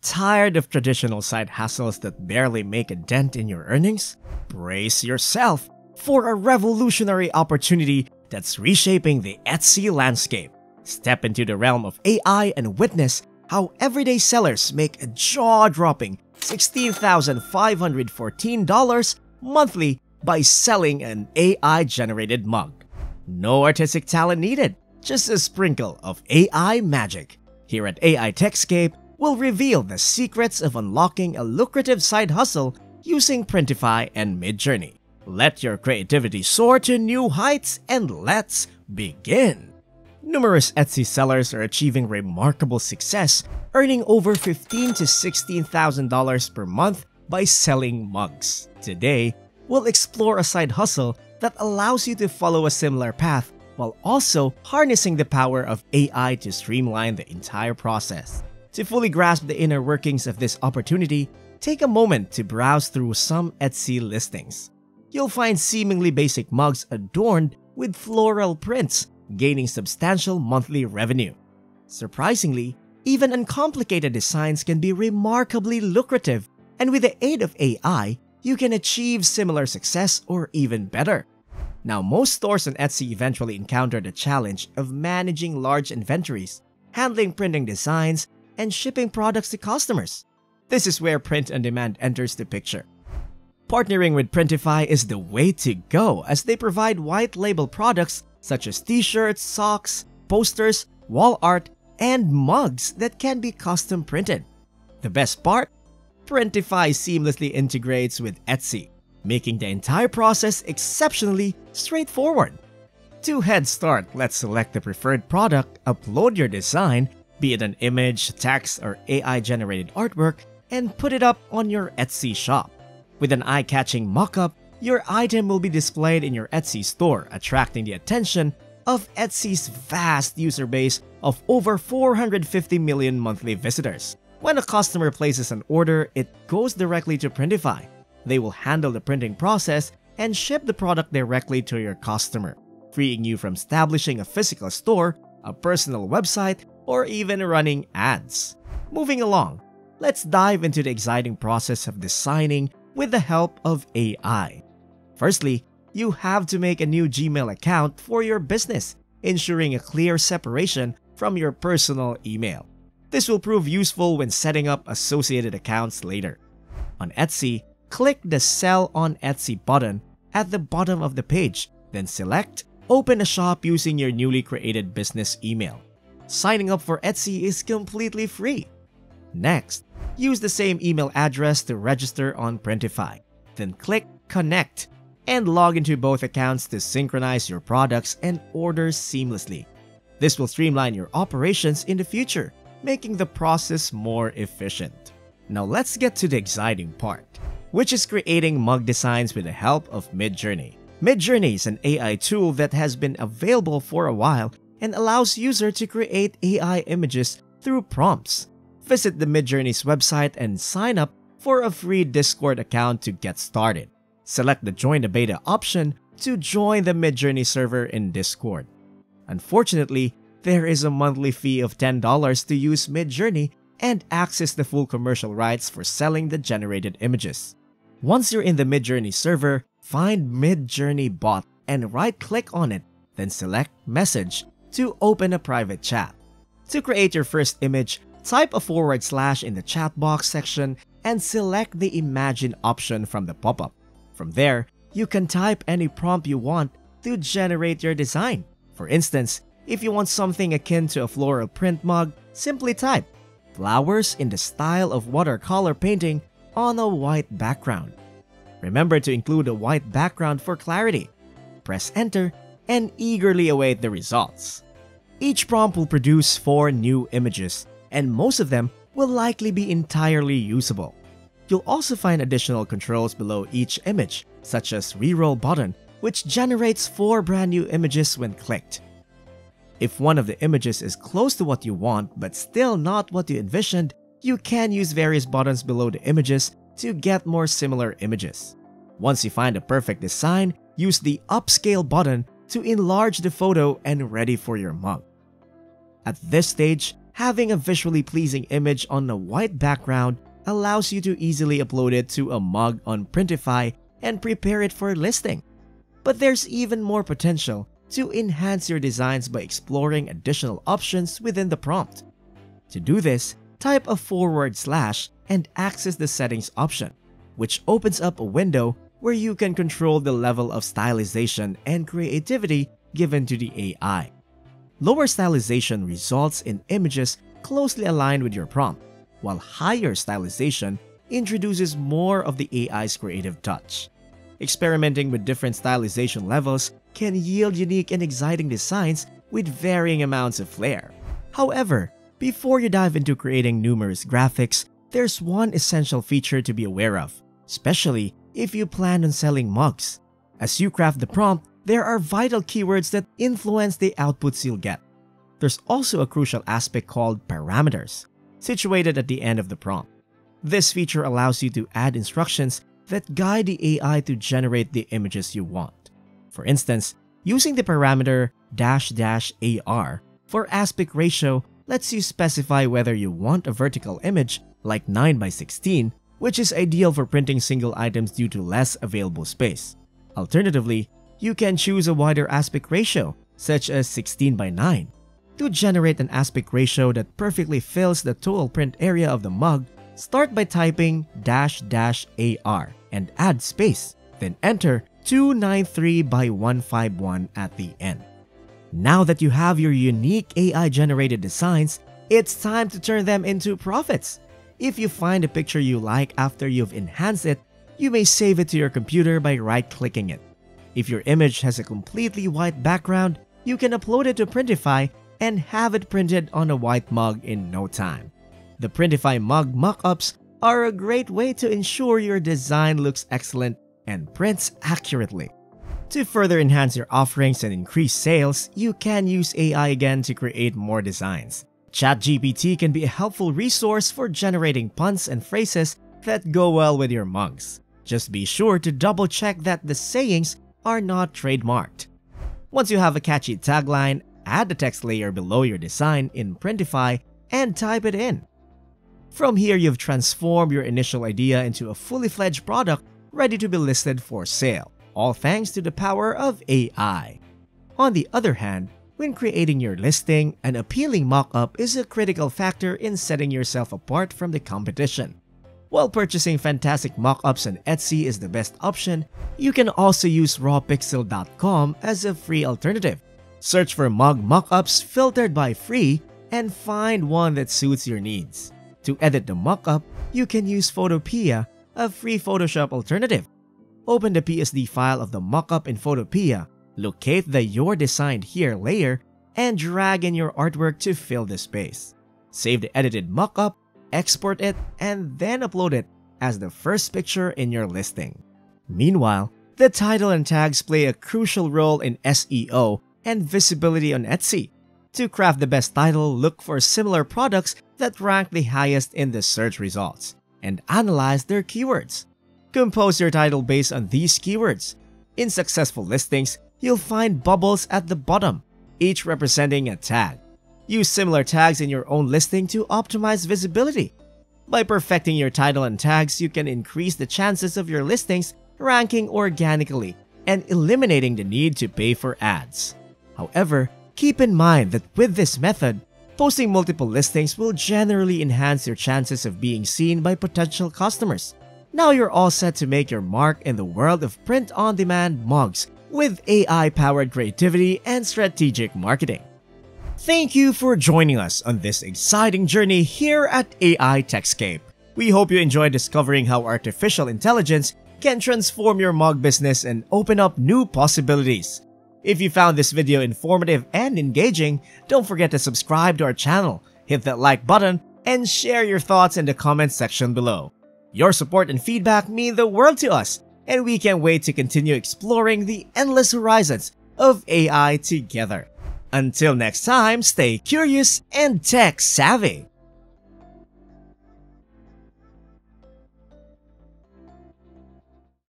Tired of traditional side hustles that barely make a dent in your earnings? Brace yourself for a revolutionary opportunity that's reshaping the Etsy landscape. Step into the realm of AI and witness how everyday sellers make a jaw-dropping $16,514 monthly by selling an AI-generated mug. No artistic talent needed, just a sprinkle of AI magic. Here at AI Techscape, we'll reveal the secrets of unlocking a lucrative side hustle using Printify and Mid Journey. Let your creativity soar to new heights and let's begin! Numerous Etsy sellers are achieving remarkable success, earning over $15,000 to $16,000 per month by selling mugs. Today, we'll explore a side hustle that allows you to follow a similar path while also harnessing the power of AI to streamline the entire process. To fully grasp the inner workings of this opportunity, take a moment to browse through some Etsy listings. You'll find seemingly basic mugs adorned with floral prints, gaining substantial monthly revenue. Surprisingly, even uncomplicated designs can be remarkably lucrative, and with the aid of AI, you can achieve similar success or even better. Now, most stores on Etsy eventually encounter the challenge of managing large inventories, handling printing designs, and shipping products to customers. This is where print on demand enters the picture. Partnering with Printify is the way to go, as they provide white label products such as t-shirts, socks, posters, wall art, and mugs that can be custom printed. The best part? Printify seamlessly integrates with Etsy, making the entire process exceptionally straightforward. To head start, let's select the preferred product, upload your design, be it an image, text, or AI-generated artwork, and put it up on your Etsy shop. With an eye-catching mock-up, your item will be displayed in your Etsy store, attracting the attention of Etsy's vast user base of over 450 million monthly visitors. When a customer places an order, it goes directly to Printify. They will handle the printing process and ship the product directly to your customer, freeing you from establishing a physical store, a personal website, or even running ads. Moving along, let's dive into the exciting process of designing with the help of AI. Firstly, you have to make a new Gmail account for your business, ensuring a clear separation from your personal email. This will prove useful when setting up associated accounts later. On Etsy, click the Sell on Etsy button at the bottom of the page, then select Open a shop using your newly created business email. Signing up for Etsy is completely free. Next, use the same email address to register on Printify. Then click Connect and log into both accounts to synchronize your products and orders seamlessly. This will streamline your operations in the future, making the process more efficient. Now let's get to the exciting part, which is creating mug designs with the help of Mid Journey. Mid Journey is an AI tool that has been available for a while and allows users to create AI images through prompts. Visit the Mid Journey's website and sign up for a free Discord account to get started. Select the Join the Beta option to join the Mid Journey server in Discord. Unfortunately, there is a monthly fee of $10 to use Mid Journey and access the full commercial rights for selling the generated images. Once you're in the Mid Journey server, find Mid Journey bot and right-click on it, then select Message to open a private chat. To create your first image, type a / in the chat box section and select the Imagine option from the pop-up. From there, you can type any prompt you want to generate your design. For instance, if you want something akin to a floral print mug, simply type flowers in the style of watercolor painting on a white background. Remember to include a white background for clarity. Press enter and eagerly await the results. Each prompt will produce 4 new images, and most of them will likely be entirely usable. You'll also find additional controls below each image, such as Reroll button, which generates 4 brand new images when clicked. If one of the images is close to what you want but still not what you envisioned, you can use various buttons below the images to get more similar images. Once you find a perfect design, use the Upscale button to enlarge the photo and ready for your mug. At this stage, Having a visually pleasing image on a white background allows you to easily upload it to a mug on Printify and prepare it for listing. But there's even more potential to enhance your designs by exploring additional options within the prompt. To do this, type a / and access the settings option, which opens up a window where you can control the level of stylization and creativity given to the AI. Lower stylization results in images closely aligned with your prompt, while higher stylization introduces more of the AI's creative touch. Experimenting with different stylization levels can yield unique and exciting designs with varying amounts of flair. However, before you dive into creating numerous graphics, there's one essential feature to be aware of, especially if you plan on selling mugs. As you craft the prompt, there are vital keywords that influence the outputs you'll get. There's also a crucial aspect called parameters, situated at the end of the prompt. This feature allows you to add instructions that guide the AI to generate the images you want. For instance, using the parameter --AR for aspect ratio lets you specify whether you want a vertical image like 9:16, which is ideal for printing single items due to less available space. Alternatively, you can choose a wider aspect ratio, such as 16:9. To generate an aspect ratio that perfectly fills the total print area of the mug, start by typing --AR and add space, then enter 293/151 at the end. Now that you have your unique AI-generated designs, it's time to turn them into profits. If you find a picture you like after you've enhanced it, you may save it to your computer by right-clicking it. If your image has a completely white background, you can upload it to Printify and have it printed on a white mug in no time. The Printify mug mockups are a great way to ensure your design looks excellent and prints accurately. To further enhance your offerings and increase sales, you can use AI again to create more designs. ChatGPT can be a helpful resource for generating puns and phrases that go well with your mugs. Just be sure to double-check that the sayings are not trademarked. Once you have a catchy tagline, add the text layer below your design in Printify and type it in. From here, you've transformed your initial idea into a fully fledged product ready to be listed for sale, all thanks to the power of AI. On the other hand, when creating your listing, an appealing mock-up is a critical factor in setting yourself apart from the competition. While purchasing fantastic mock-ups on Etsy is the best option, you can also use rawpixel.com as a free alternative. Search for mug mock-ups filtered by free and find one that suits your needs. To edit the mock-up, you can use Photopea, a free Photoshop alternative. Open the PSD file of the mock-up in Photopea, locate the Your Designed Here layer, and drag in your artwork to fill the space. Save the edited mock-up, export it, and then upload it as the first picture in your listing. Meanwhile, the title and tags play a crucial role in SEO and visibility on Etsy. To craft the best title, look for similar products that rank the highest in the search results and analyze their keywords. Compose your title based on these keywords. In successful listings, you'll find bubbles at the bottom, each representing a tag. Use similar tags in your own listing to optimize visibility. By perfecting your title and tags, you can increase the chances of your listings ranking organically and eliminating the need to pay for ads. However, keep in mind that with this method, posting multiple listings will generally enhance your chances of being seen by potential customers. Now you're all set to make your mark in the world of print-on-demand mugs with AI-powered creativity and strategic marketing. Thank you for joining us on this exciting journey here at AI Techscape. We hope you enjoyed discovering how artificial intelligence can transform your mug business and open up new possibilities. If you found this video informative and engaging, don't forget to subscribe to our channel, hit that like button, and share your thoughts in the comments section below. Your support and feedback mean the world to us, and we can't wait to continue exploring the endless horizons of AI together. Until next time, stay curious and tech savvy.